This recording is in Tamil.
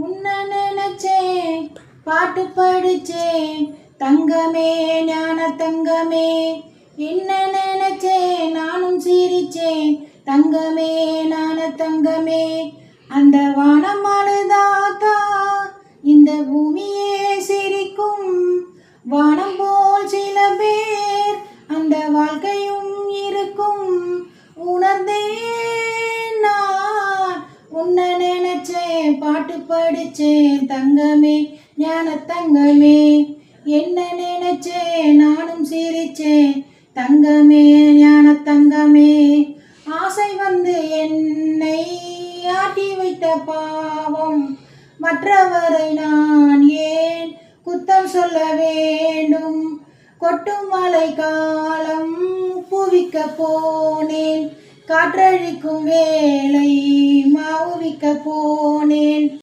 உன்னை நினைச்சேன், பாட்டு படிச்சேன், தங்கமே ஞான தங்கமே. என்ன நினைச்சேன், நானும் சிரிச்சேன், தங்கமே ஞான தங்கமே. அந்த வானம் அழுதாத்தா இந்த பூமியே சிரிக்கும். வானம் போல் சில பேர் அந்த வாழ்க்கையும் இருக்கும். உணர்ந்தேன் நான் உன்னை நினைச்சேன், பாட்டு படிச்சேன், தங்கமே ஞான தங்கமே. என்ன நினைச்சேன், நானும் சிரிச்சேன், தங்கமே ஞான தங்கமே. ஆசை வந்து என்னை ஆட்டி வைத்த பாவம், மற்றவரை நான் ஏன் குத்தம் சொல்ல வேண்டும். கொட்டும் மழை காலம் புவிக்க போனேன், காற்றழிக்கும் வேளை மாவுவிக்க போனேன்.